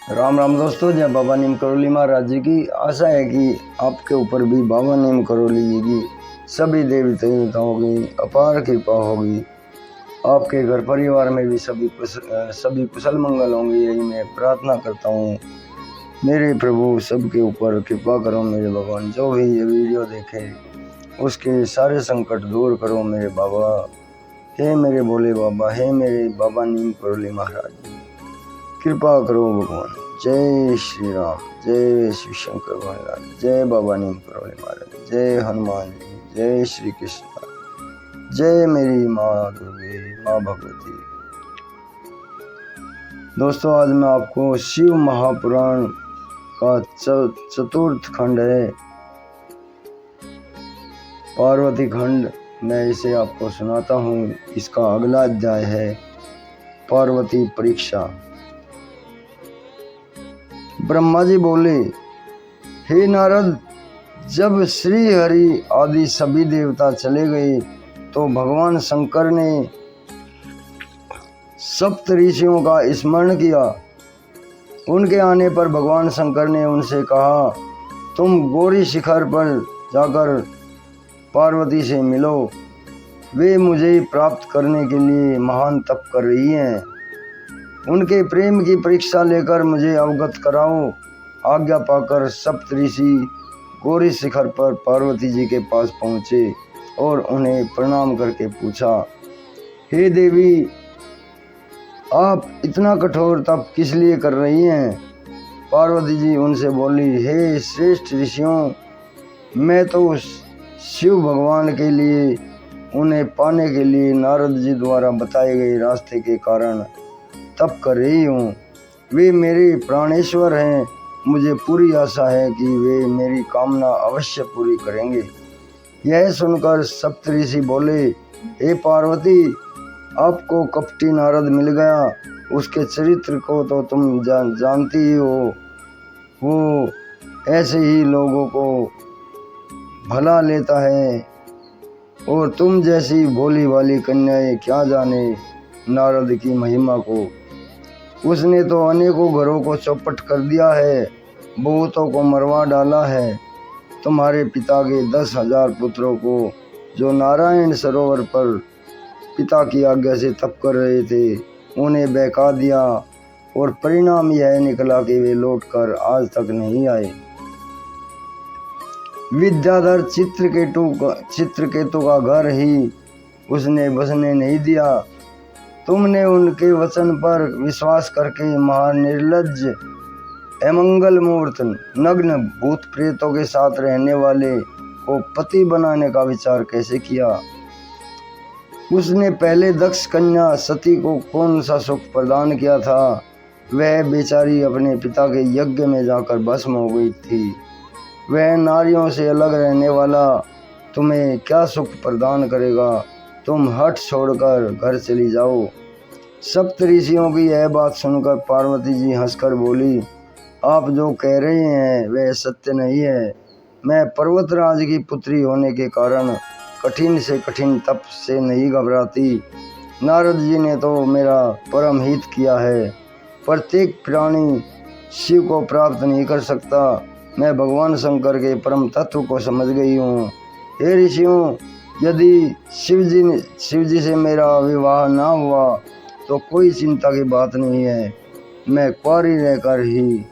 राम राम दोस्तों, जय बाबा नीम करोली महाराज जी की। आशा है कि आपके ऊपर भी बाबा नीम करोली जी की सभी देवी देवताओं की अपार कृपा होगी। आपके घर परिवार में भी सभी कुशल मंगल होंगे, यही मैं प्रार्थना करता हूँ। मेरे प्रभु सबके ऊपर कृपा करो मेरे भगवान। जो भी ये वीडियो देखे उसके सारे संकट दूर करो मेरे बाबा। हे मेरे भोले बाबा, हे मेरे बाबा नीम करोली महाराज जी, कृपा करो भगवान। जय श्री राम, जय शिव शंकर भगवान, जय बाबा नीम करोली महाराज, जय हनुमान जी, जय श्री कृष्ण, जय मेरी माँ दुर्गे, माँ भगवती। दोस्तों, आज मैं आपको शिव महापुराण का चतुर्थ खंड है, पार्वती खंड, मैं इसे आपको सुनाता हूँ। इसका अगला अध्याय है पार्वती परीक्षा। ब्रह्मा जी बोले, हे नारद, जब श्री हरि आदि सभी देवता चले गए तो भगवान शंकर ने सप्त ऋषियों का स्मरण किया। उनके आने पर भगवान शंकर ने उनसे कहा, तुम गौरी शिखर पर जाकर पार्वती से मिलो। वे मुझे प्राप्त करने के लिए महान तप कर रही हैं। उनके प्रेम की परीक्षा लेकर मुझे अवगत कराओ। आज्ञा पाकर सप्त ऋषि गौरी शिखर पर पार्वती जी के पास पहुँचे और उन्हें प्रणाम करके पूछा, हे देवी, आप इतना कठोर तप किस लिए कर रही हैं? पार्वती जी उनसे बोली, हे श्रेष्ठ ऋषियों, मैं तो शिव भगवान के लिए, उन्हें पाने के लिए नारद जी द्वारा बताए गए रास्ते के कारण तप कर रही हूँ। वे मेरे प्राणेश्वर हैं। मुझे पूरी आशा है कि वे मेरी कामना अवश्य पूरी करेंगे। यह सुनकर सप्तऋषि बोले, हे पार्वती, आपको कपटी नारद मिल गया। उसके चरित्र को तो तुम जानती ही हो। वो ऐसे ही लोगों को भला लेता है और तुम जैसी भोली भाली कन्याएं क्या जाने नारद की महिमा को। उसने तो अनेकों घरों को चौपट कर दिया है, बहुतों को मरवा डाला है। तुम्हारे पिता के 10,000 पुत्रों को, जो नारायण सरोवर पर पिता की आज्ञा से तप कर रहे थे, उन्हें बहका दिया और परिणाम यह निकला कि वे लौटकर आज तक नहीं आए। विद्याधर चित्रकेतु का घर ही उसने बसने नहीं दिया। तुमने उनके वचन पर विश्वास करके महानिर्लज्ज अमंगल मूर्त नग्न भूत प्रेतों के साथ रहने वाले को पति बनाने का विचार कैसे किया? उसने पहले दक्ष कन्या सती को कौन सा सुख प्रदान किया था? वह बेचारी अपने पिता के यज्ञ में जाकर भस्म हो गई थी। वह नारियों से अलग रहने वाला तुम्हें क्या सुख प्रदान करेगा? तुम हठ छोड़कर घर चली जाओ। सप्त ऋषियों की यह बात सुनकर पार्वती जी हंसकर बोली, आप जो कह रहे हैं वह सत्य नहीं है। मैं पर्वतराज की पुत्री होने के कारण कठिन से कठिन तप से नहीं घबराती। नारद जी ने तो मेरा परम हित किया है। प्रत्येक प्राणी शिव को प्राप्त नहीं कर सकता। मैं भगवान शंकर के परम तत्व को समझ गई हूँ। हे ऋषियों, यदि शिव जी से मेरा विवाह ना हुआ तो कोई चिंता की बात नहीं है। मैं कुंवारी रहकर ही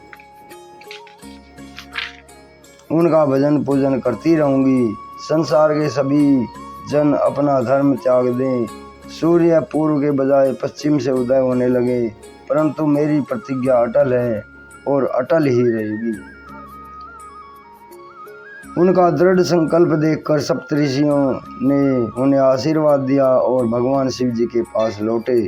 उनका भजन पूजन करती रहूंगी। संसार के सभी जन अपना धर्म त्याग दें। सूर्य पूर्व के बजाय पश्चिम से उदय होने लगे, परंतु मेरी प्रतिज्ञा अटल है और अटल ही रहेगी। उनका दृढ़ संकल्प देखकर सप्तऋषियों ने उन्हें आशीर्वाद दिया और भगवान शिव जी के पास लौटे।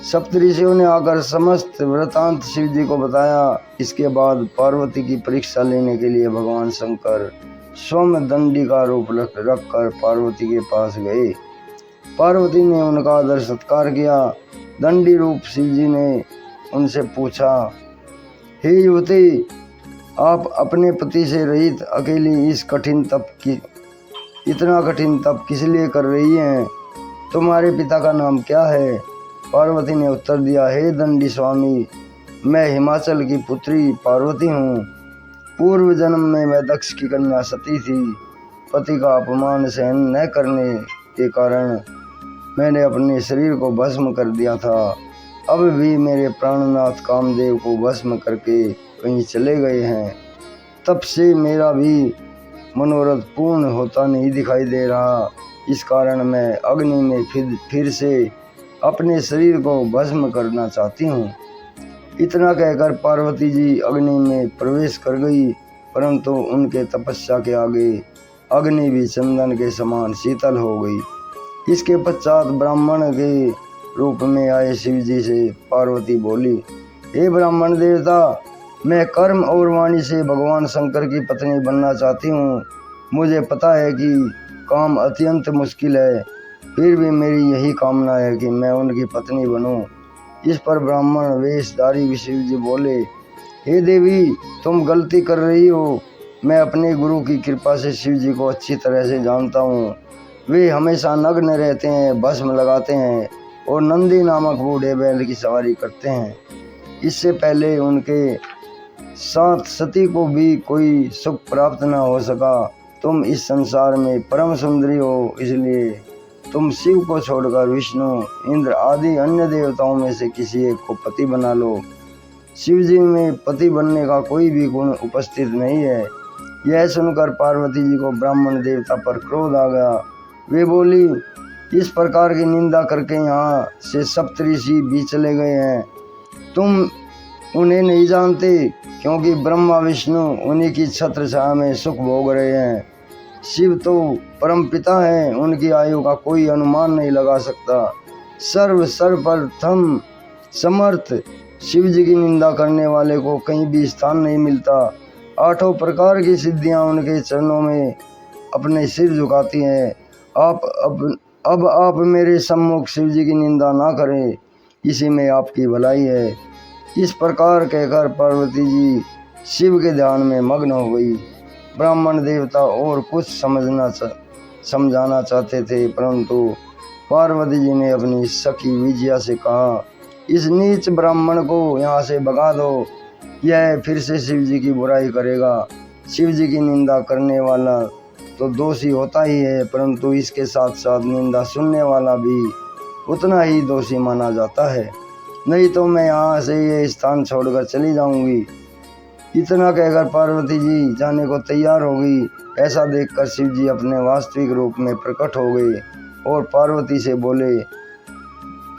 सप्तऋषियों ने आकर समस्त वृतांत शिव जी को बताया। इसके बाद पार्वती की परीक्षा लेने के लिए भगवान शंकर स्वयं दंडी का रूप रखकर पार्वती के पास गए। पार्वती ने उनका आदर सत्कार किया। दंडी रूप शिव जी ने उनसे पूछा, हे युवती, आप अपने पति से रहित अकेली इतना कठिन तप किस लिए कर रही हैं? तुम्हारे पिता का नाम क्या है? पार्वती ने उत्तर दिया, हे दंडी स्वामी, मैं हिमाचल की पुत्री पार्वती हूँ। पूर्व जन्म में मैं दक्ष की कन्या सती थी। पति का अपमान सहन न करने के कारण मैंने अपने शरीर को भस्म कर दिया था। अब भी मेरे प्राणनाथ कामदेव को भस्म करके कहीं चले गए हैं। तब से मेरा भी मनोरथ पूर्ण होता नहीं दिखाई दे रहा। इस कारण मैं अग्नि में फिर से अपने शरीर को भस्म करना चाहती हूँ। इतना कहकर पार्वती जी अग्नि में प्रवेश कर गई, परंतु उनके तपस्या के आगे अग्नि भी चंदन के समान शीतल हो गई। इसके पश्चात ब्राह्मण के रूप में आए शिव जी से पार्वती बोली, हे ब्राह्मण देवता, मैं कर्म और वाणी से भगवान शंकर की पत्नी बनना चाहती हूँ। मुझे पता है कि काम अत्यंत मुश्किल है, फिर भी मेरी यही कामना है कि मैं उनकी पत्नी बनूं। इस पर ब्राह्मण वेशधारी शिव जी बोले, हे देवी, तुम गलती कर रही हो। मैं अपने गुरु की कृपा से शिव जी को अच्छी तरह से जानता हूँ। वे हमेशा नग्न रहते हैं, भस्म लगाते हैं और नंदी नामक बूढ़े बैल की सवारी करते हैं। इससे पहले उनके साथ सती को भी कोई सुख प्राप्त न हो सका। तुम इस संसार में परम सुंदरी हो, इसलिए तुम शिव को छोड़कर विष्णु, इंद्र आदि अन्य देवताओं में से किसी एक को पति बना लो। शिव जी में पति बनने का कोई भी गुण उपस्थित नहीं है। यह सुनकर पार्वती जी को ब्राह्मण देवता पर क्रोध आ गया। वे बोली, इस प्रकार की निंदा करके यहाँ से सप्तऋषि भी चले गए हैं। तुम उन्हें नहीं जानते, क्योंकि ब्रह्मा विष्णु उन्हीं की छत्र छाया में सुख भोग रहे हैं। शिव तो परम पिता हैं, उनकी आयु का कोई अनुमान नहीं लगा सकता। सर्वप्रथम समर्थ शिव जी की निंदा करने वाले को कहीं भी स्थान नहीं मिलता। आठों प्रकार की सिद्धियां उनके चरणों में अपने सिर झुकाती हैं। अब आप मेरे सम्मुख शिव जी की निंदा ना करें, इसी में आपकी भलाई है। इस प्रकार कहकर पार्वती जी शिव के ध्यान में मग्न हो गई। ब्राह्मण देवता और कुछ समझाना चाहते थे, परंतु पार्वती जी ने अपनी सखी विजया से कहा, इस नीच ब्राह्मण को यहाँ से भगा दो। यह फिर से शिव जी की बुराई करेगा। शिव जी की निंदा करने वाला तो दोषी होता ही है, परंतु इसके साथ साथ निंदा सुनने वाला भी उतना ही दोषी माना जाता है। नहीं तो मैं यहाँ से ये स्थान छोड़कर चली जाऊंगी। इतना कहकर पार्वती जी जाने को तैयार हो गई। ऐसा देखकर शिव जी अपने वास्तविक रूप में प्रकट हो गए और पार्वती से बोले,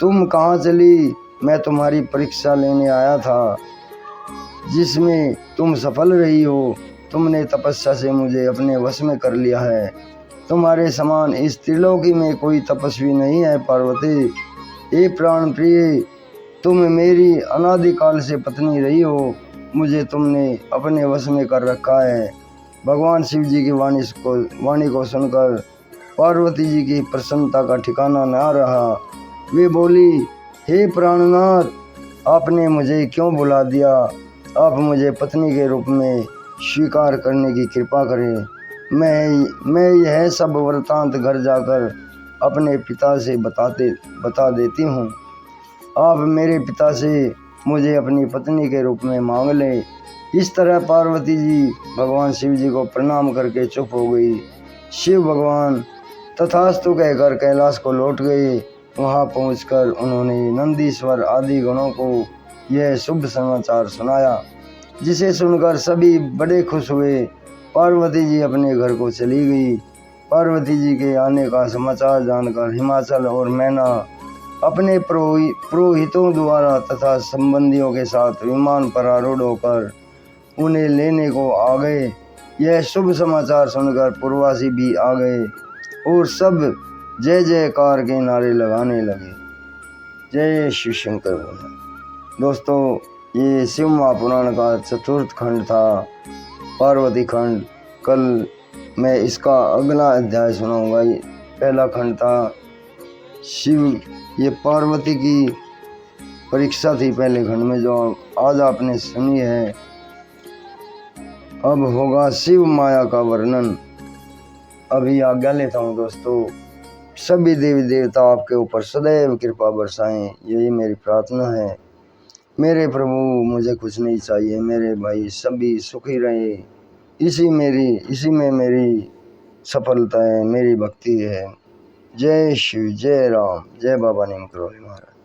तुम कहाँ चली? मैं तुम्हारी परीक्षा लेने आया था, जिसमें तुम सफल रही हो। तुमने तपस्या से मुझे अपने वश में कर लिया है। तुम्हारे समान इस त्रिलोकी में कोई तपस्वी नहीं है पार्वती। हे प्राण प्रिय, तुम मेरी अनादिकाल से पत्नी रही हो। मुझे तुमने अपने वश में कर रखा है। भगवान शिव जी की वाणी को सुनकर पार्वती जी की प्रसन्नता का ठिकाना न रहा। वे बोली, हे प्राणनाथ, आपने मुझे क्यों बुला दिया? आप मुझे पत्नी के रूप में स्वीकार करने की कृपा करें। मैं यह सब वृतांत घर जाकर अपने पिता से बता देती हूँ। आप मेरे पिता से मुझे अपनी पत्नी के रूप में मांग लें। इस तरह पार्वती जी भगवान शिव जी को प्रणाम करके चुप हो गई। शिव भगवान तथास्तु कहकर कैलाश को लौट गए। वहां पहुंचकर उन्होंने नंदीश्वर आदि गणों को यह शुभ समाचार सुनाया, जिसे सुनकर सभी बड़े खुश हुए। पार्वती जी अपने घर को चली गई। पार्वती जी के आने का समाचार जानकर हिमाचल और मैना अपने पुरोहितों द्वारा तथा संबंधियों के साथ विमान पर आरूढ़ होकर उन्हें लेने को आ गए। यह शुभ समाचार सुनकर पूर्ववासी भी आ गए और सब जय जयकार के नारे लगाने लगे। जय शिव शंकर भगवान। दोस्तों, ये शिव महापुराण का चतुर्थ खंड था, पार्वती खंड। कल मैं इसका अगला अध्याय सुनाऊंगा। पहला खंड था शिव, ये पार्वती की परीक्षा थी पहले खंड में, जो आज आपने सुनी है। अब होगा शिव माया का वर्णन। अभी आज्ञा लेता हूँ दोस्तों। सभी देवी देवता आपके ऊपर सदैव कृपा बरसाएं, यही मेरी प्रार्थना है। मेरे प्रभु मुझे कुछ नहीं चाहिए, मेरे भाई सभी सुखी रहे, इसी में मेरी सफलता है, मेरी भक्ति है। जय शिव, जय राम, जय बाबा नीम करोली महाराज।